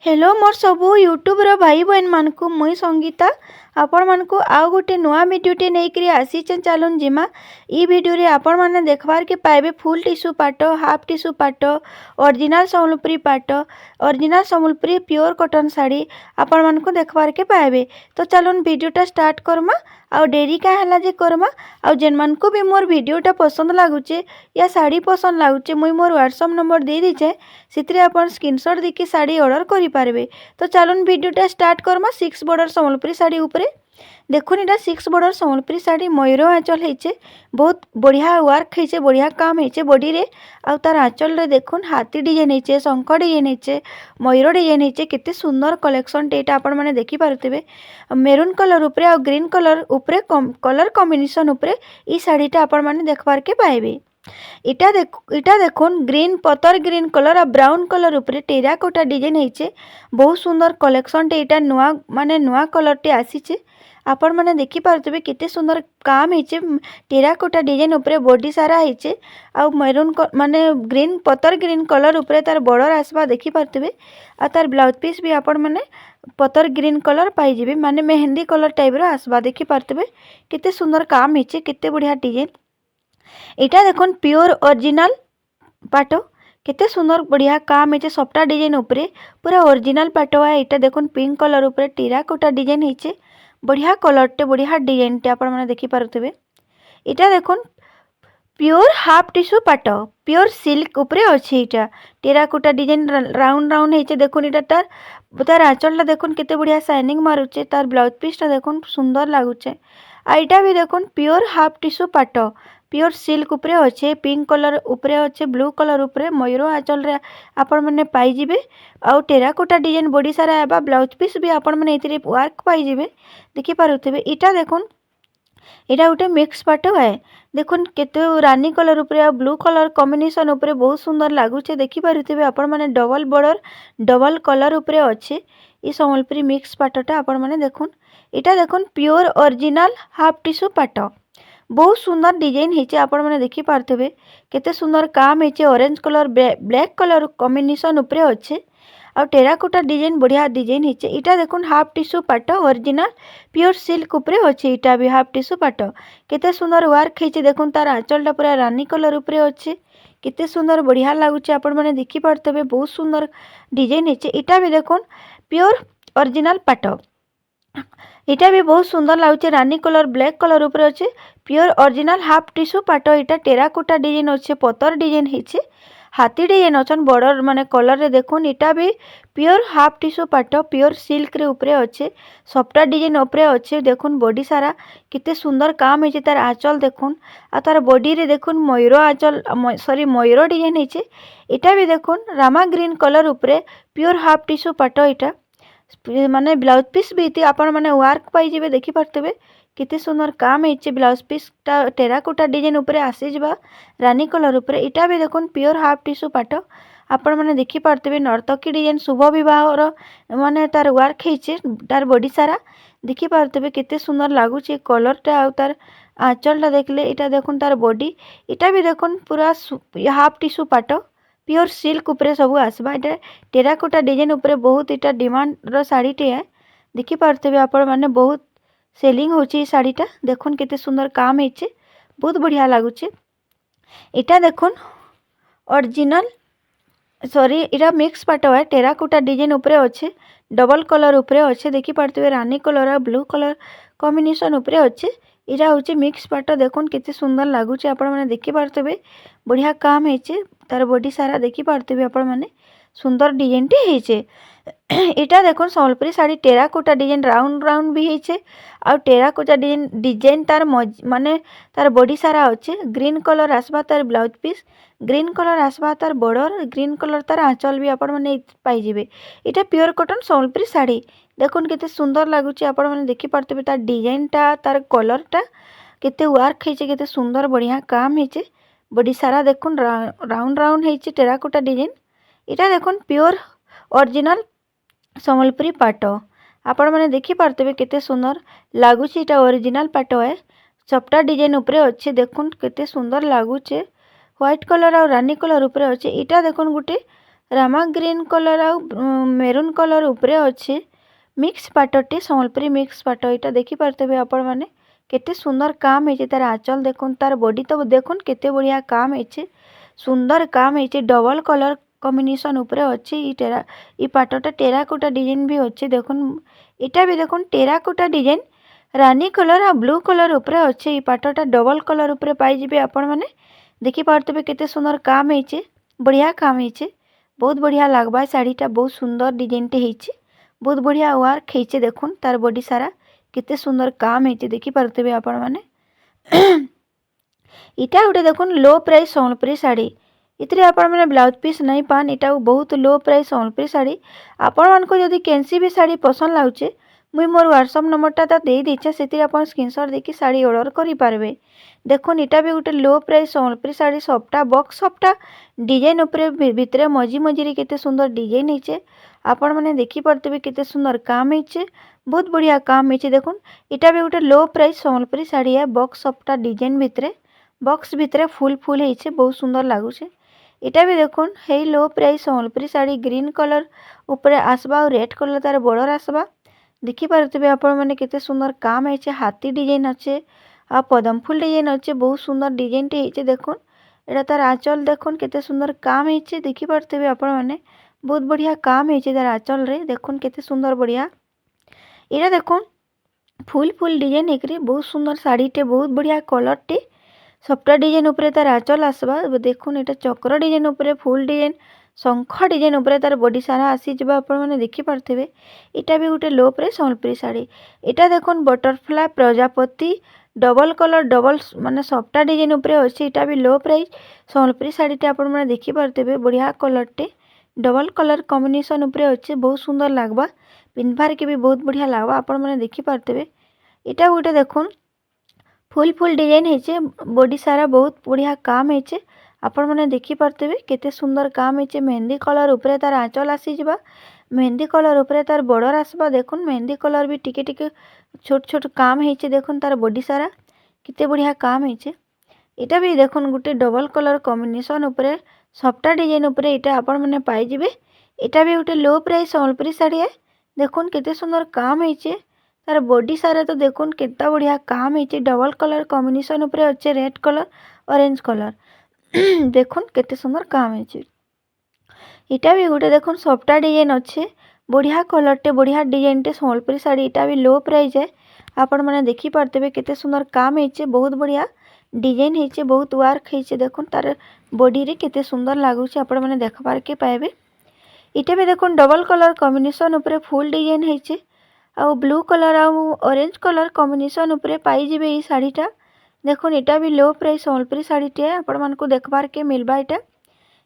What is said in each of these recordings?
Hello मोर सबू YouTube रो भाई बहन मानकु मुई संगीता आपण मानकु आउ गोटे नुआ वीडियोटे नहीं आसीचन। चलून जिमा ई वीडियो रे आपण माने देखबार के पाइबे फुल टिश्यू पाट, हाफ टिश्यू पाट, ओरिजिनल सम्बलपुरी पाट, original Sambalpuri pure cotton sari आपण मानकु देखबार के पाइबे। तो चलून वीडियोटा स्टार्ट करमा। आउ डेरी का हला जे करमा। आउ जेन मानकु भी मोर वीडियोटा पसंद लागुचे या साड़ी पसंद लागुचे मुई मोर व्हाट्सएप नंबर दे दीचे, सितरे आपण स्क्रीनशॉट देके साड़ी ऑर्डर करि पारबे। तो चलून वीडियोटा स्टार्ट करमा। 6 बॉर्डर सम्बलपुरी साड़ी उपरे देखुन एटा 6 बॉर्डर सम्बलपुरी साड़ी मयूर आंचल हेचे, बहुत बढ़िया वर्क हेचे, बढ़िया काम हेचे बॉडी रे। आउ तार आंचल रे देखुन हाथी डिजाइन हेचे, शंख डिजाइन हेचे, मयूर डिजाइन हेचे। केते सुंदर कलेक्शन टेटा आपण माने देखि पारुथिबे। मेरून कलर उपरे आ ग्रीन कलर उपरे कलर कॉम्बिनेशन उपरे ई साड़ीटा आपण माने देखबार के पाइबे। इटा देखुन ग्रीन पतर ग्रीन कलर और ब्राउन कलर उपरे टेराकोटा डिजाइन हेचे। बहुत सुंदर कलेक्शन टे इटा नुआ माने नुआ कलर टे आसीचे। आपण माने देखि पारुथिबे केते सुंदर काम हेचे। टेराकोटा डिजाइन उपरे बॉडी सारा हेचे। आ मैरून माने ग्रीन पतर ग्रीन कलर उपरे तार बॉर्डर आसबा देखि पारुथिबे। आ तार ब्लाउज पीस भी आपण माने पतर ग्रीन कलर पाई जिबे, माने मेहंदी कलर टाइप रो आसबा देखि पारुथिबे। केते सुंदर काम हेचे, केते बढ़िया डिजाइन। इटा देखुन प्योर ओरिजिनल पाट, केते सुंदर बढ़िया काम हेचे। सफ्टा डिजाइन उपरे पूरा ओरिजिनल पाट है। इटा देखुन पिंक कलर उपरे टेराकोटा डिजाइन हेचे। बढ़िया कलर टे, बढ़िया डिजाइन टे आपण माने देखि पारुथिबे। इटा देखुन प्योर हाफ टिश्यू पाट, प्योर सिल्क उपरे अछि। इटा टेराकोटा डिजाइन राउंड राउंड हेचे। देखुन इटा तार आंचलटा देखुन केते बढ़िया शाइनिंग मारुचे। तार ब्लाउज पीसटा देखुन सुंदर लागुचे। आ इटा भी देखुन प्योर हाफ टिश्यू पाट, प्योर सिल्क उपरे अच्छे, पिंक कलर उपरे अच्छे, ब्लू कलर उपरे मयूर आंचल रे आपण माने पाई जिबे। आउ टेराकोटा डिजाइन बॉडी सारा एबा ब्लाउज पीस भी आपण माने इतरे वर्क पाई जिबे देखि पारुथिबे। इटा देखुन इटा गोटे मिक्स पाट है। देखुन केते रानी कलर उपरे आ ब्लू कलर कॉम्बिनेशन उपरे बहुत सुंदर लागुचे देखि पारुथिबे। आपण माने डबल बॉर्डर डबल कलर उपरे अच्छे। ई सम्बलपुरी मिक्स पाटटा आपण माने देखुन। इटा देखुन प्योर ओरिजिनल हाफ टिश्यू पाट, बहुत सुंदर डिजाइन हेचे। आपण माने देखि पारुथिबे केते सुंदर काम हेचे। Orange colour black colour combination उपरे अच्छे। आ टेराकोटा डिजाइन बढ़िया डिजाइन हेचे। इटा देखुन हाफ टिश्यू पाट ओरिजिनल प्योर सिल्क उपरे अच्छे। इटा भी हाफ टिश्यू पाट, केते सुंदर वर्क हेचे। देखुन तार आंचलटा पूरा रानी कलर उपरे अच्छे, केते सुंदर बढ़िया लागुचे। आपण माने देखि पारुथिबे बहुत सुंदर डिजाइन हेचे। इटा भी देखुन प्योर ओरिजिनल पाट, इटा भी बहुत सुंदर लागुचे। रानी कलर ब्लैक कलर उपरे अच्छे, प्योर ओरिजिनल हाफ टिश्यू पाट। इटा टेराकोटा डिजाइन अच्छे, पतर डिजाइन हेचे, हाथी डिजाइन अच्छन बॉर्डर माने कलर रे देखुन। इटा भी प्योर हाफ टिश्यू पाट, प्योर सिल्क रे उपरे अच्छे, सफ्टा डिजाइन उपरे अच्छे। देखुन बॉडी सारा केते सुंदर काम हेचे। तार आंचल देखुन आ तार बॉडी रे देखुन मयूर आंचल सॉरी मयूर डिजाइन हेचे। इटा भी देखुन रामा ग्रीन कलर उपरे प्योर हाफ टिश्यू पाट। इटा माने ब्लाउज पीस भी इति आपण माने वर्क पाई जिबे देखि पारथिबे केते सुंदर काम हेचे। ब्लाउज पीस टा टेराकोटा डिजाइन उपरे आसी जिबा रानी कलर उपरे। इटा भी देखुन प्योर हाफ टिश्यू पाट, आपण माने देखि पारथिबे नर्तकी डिजाइन शुभ विवाह रो माने तार वर्क हेचे। तार बॉडी सारा देखि पारथिबे केते सुंदर लागुचे कलर टा। आ तार आंचलटा देखले इटा देखुन तार बॉडी। इटा भी देखुन पूरा हाफ टिश्यू पाट, प्योर सिल्क उपरे सब आसबा। इटा टेराकोटा डिजाइन उपरे बहुत इटा डिमांड रो साड़ी टे है। देखि पारथिबे आपण माने बहुत सेलिंग होची ई साड़ीटा। देखुन केते सुंदर काम हेचे, बहुत बढ़िया लागुचे। इटा देखुन ओरिजिनल सॉरी इटा मिक्स पाट है। टेराकोटा डिजाइन उपरे अच्छे, डबल कलर उपरे अच्छे। देखि पारथिबे रानी कलर आ ब्लू कलर कॉम्बिनेशन उपरे अच्छे। इटा होची मिक्स पाट। देखुन केते सुंदर लागुचे। आपण माने देखि पारथिबे बढ़िया काम हेचे। तार बॉडी सारा देखि पारथिबे आपण माने सुंदर डिजाइन टे हेचे। इटा देखुन Sambalpuri sari terracotta design round round भी हेचे। आ टेराकोटा डिजाइन तार माने तार बॉडी सारा अच्छे। ग्रीन कलर आसबा तार ब्लाउज पीस, ग्रीन कलर आसबा तार बॉर्डर, ग्रीन कलर तार आंचल भी आपण माने पाई जिबे। इटा प्योर कॉटन सम्बलपुरी साड़ी देखुन केते सुंदर लागुचे। आपण माने देखि पारथिबे तार डिजाइन टा तार कलर टा केते वर्क हेचे, केते सुंदर बढ़िया काम हेचे। बॉडी सारा देखुन राउंड राउंड हेचे टेराकोटा डिजाइन। इटा देखुन प्योर ओरिजिनल सम्बलपुरी पाट, आपण माने देखि पारथिबे केते सुंदर लागुचे। इटा ओरिजिनल पाट है, सफ्टा डिजाइन उपरे अच्छे। देखुन केते सुंदर लागुचे। व्हाइट कलर और रानी कलर उपरे अच्छे। इटा देखुन गुटे रामा ग्रीन कलर आ मेरून कलर उपरे अच्छे मिक्स पाटटे संबलपुरी मिक्स पाट यहाँ देखिपे आपण मैंने केते सुंदर काम है तार आंचल देखुन तार बॉडी तो देखुन केते बढ़िया काम है सुंदर काम है डबल कलर कॉम्बिनेशन उपरे अच्छे ई पाटटा टेराकोटा डिजाइन भी अच्छे देखुन इटा भी देखुन टेराकोटा डिजाइन रानी कलर आ ब्लू कलर उपरे अच्छे ई पाटटा डबल कलर उपरे पाइबे आपण मैंने देखिपे केते सुंदर काम है बढ़िया काम है बहुत बढ़िया लगवा शाढ़ीटा बहुत सुंदर डिजाइनटे होती बहुत बढ़िया वर्क होती देखुन तार बॉडी सारा केते सुंदर काम होती देखिपे आपण मैंने इटा गोटे देखुन लो प्राइस संबलपुरी शाढ़ी इतने आपण मैंने ब्लाउज पीस नहीं पान इटा बहुत लो प्राइस संबलपुरी शाढ़ी आपण मानको जदि कैंसी भी शाढ़ी पसंद लाଗୁଛେ मुई मोर व्हाट्सएप नंबरटा तो दे देछे सेति आपण स्क्रीनशॉट देकी शाढ़ी ऑर्डर करि पारबे देखुन इटा भी गोटे लो प्राइस संबलपुरी शाढ़ी सबटा बॉक्स सबटा डिजाइन उपरे भितरे मझी मझी केते सुंदर डिजाइन होइछे आपण माने देखि परतेबे केते सुंदर काम होइछे बहुत बढ़िया काम होइछे देखुन इटा भी गोटे लो प्राइस संबलपुरी शाढ़ी है बॉक्स सबटा डिजाइन भितरे बॉक्स भितरे फुल फुल होइछे बहुत सुंदर लागुछे इटा भी देखुन हे low price Sambalpuri sari green colour उपरे आसबा और रेड कलर तार बॉर्डर आसबा देखि पारथिबे आपण माने केते सुंदर काम है हाथी डिजाइन अच्छे आ पदम फूल डिजाइन अच्छे बहुत सुंदर डिजाइन टे है देखुन एटा तार आंचल देखुन केते सुंदर काम है देखि पारथिबे आपण माने बहुत बढ़िया काम है तार आंचल रे देखुन केते सुंदर बढ़िया एटा देखुन फुल फुल डिजाइन एकरी बहुत सुंदर शाढ़ी टे बहुत बढ़िया कलर टे सबटा डिजाइन उपरे तार आंचल आसबा देखुन एटा चक्र डिजाइन उपरे फुल डिजाइन शंख डिजाइन उपरे तार बॉडी सारा आसी जबा आपण माने देखि पारथिबे इटा भी गोटे लो प्राइस संबलपुरी शाढ़ी इटा देखुन butterfly Prajapati double colour double माने सबटा डिजाइन उपरे अछि इटा भी लो प्राइस संबलपुरी शाढ़ीटे आपण माने देखि पारथिबे बढ़िया कलरटे डबल कलर कॉम्बिनेशन उपरे अछि बहुत सुंदर लागबा पिन्हबार के भी बहुत बढ़िया लागबा आपण माने देखि पारथिबे इटा गोटे देखुन फुल फुल डिजाइन है बॉडी सारा बहुत बढ़िया काम है आपण मैंने देखिपे केते सुंदर काम है मेहंदी कलर उपरे तार आंचल आसी जबा मेहंदी कलर उपरे तार बॉर्डर आसबा देखुन मेहंदी कलर भी टिके टिके छोट छोट काम है देखुन तार बॉडी सारा केते बढ़िया काम है इटा भी देखुन गोटे डबल कलर कॉम्बिनेशन उपरे सबटा डिजाइन उपरे इटा आपण मैंने पाइबे इटा भी गोटे लो प्राइस संबलपुरी शाढ़ी है देखुन केते सुंदर काम है तार बॉडी सारा तो देखुन केता बढ़िया काम है डबल कलर कॉम्बिनेशन उपरे अच्छे रेड कलर ऑरेंज कलर देखुन केते सुंदर काम है इटा भी गोटे देखुन सबटा डिजाइन अच्छे बढ़िया कलरटे बढ़िया डिजाइनटे संबलपुरी शाढ़ी इटा भी लो प्राइस है आपण मैंने देखि पारथिबे केते सुंदर काम है बहुत बढ़िया डिजाइन है बहुत वर्क है देखुन तार बॉडी रे केते सुंदर लागुछे आपण मैंने देखबार के पाइबे इटा भी देखुन डबल कलर कॉम्बिनेशन उपरे फुल डिजाइन है आ ब्लू कलर आ ऑरेंज कलर कॉम्बिनेशन उपरे पाइबे ई शाढ़ीटा देखुन इटा भी लो प्राइस संबलपुरी शाढ़ीटे आपण मानकु देखबार के मिलबा इटा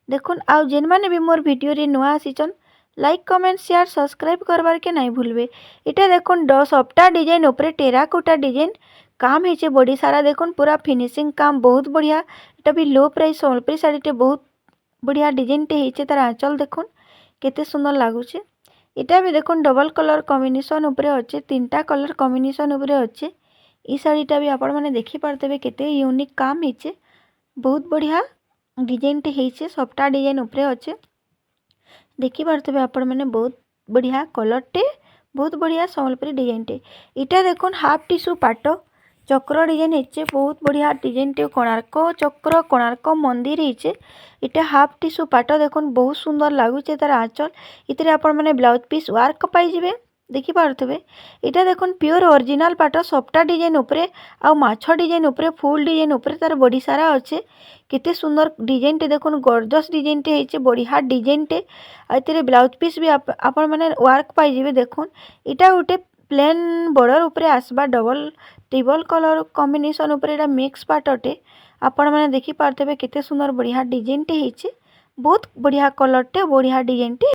देखुन आउ जेन माने भी मोर वीडियो रे नुआ आसीचन लाइक कमेंट शेयर सब्सक्राइब करबार के नहीं भूलबे इटा देखुन सबटा डिजाइन उपरे टेराकोटा डिजाइन काम है बॉडी सारा देखुन पूरा फिनिशिंग काम बहुत बढ़िया इटा भी लो प्राइस संबलपुरी शाढ़ीटे बहुत बढ़िया डिजाइनटे होइछे तार आंचल देखुन केते सुंदर लागुछे इटा भी देखुन डबल कलर कॉम्बिनेशन उपरे अच्छे तीनटा कलर कॉम्बिनेशन उपरे अच्छे ई शाढ़ीटा भी आपण माने देखि पारथिबे केते यूनिक काम है बहुत बढ़िया डिजाइनटे होइछे सबटा डिजाइन उपरे अच्छे देखि पारथिबे आपण माने बहुत बढ़िया कलरटे बहुत बढ़िया संबलपुरी डिजाइनटे इटा देखुन हाफ टिश्यू पाट चक्र डिजाइन है बहुत बढ़िया डिजाइनटे कोणार्क चक्र कोणार्क मंदिर है इटा हाफ टिश्यू पाट देखुन बहुत सुंदर लागुचे तार आंचल इतरे आपण माने ब्लाउज पीस वर्क पाइबे देखि पारथिबे इटा देखुन प्योर ओरिजिनल पाट सबटा डिजाइन उपरे आ माछ डिजाइन उपरे फुल डिजाइन उपरे तार बॉडी सारा अच्छे केते सुंदर डिजाइनटे देखुन गॉर्जियस डिजाइनटे होइछे बढ़िया डिजाइनटे आ इतरे ब्लाउज पीस भी आपण माने वर्क पाइबे देखुन इटा गोटे प्लेन बॉर्डर उपरे आसबा डबल ट्रिपल कलर कॉम्बिनेशन उपरे एटा मिक्स पाट अटे आपण माने देखि पारथिबे केते सुंदर बढ़िया डिजाइनटे होइछे बहुत बढ़िया कलरटे बढ़िया डिजाइनटे।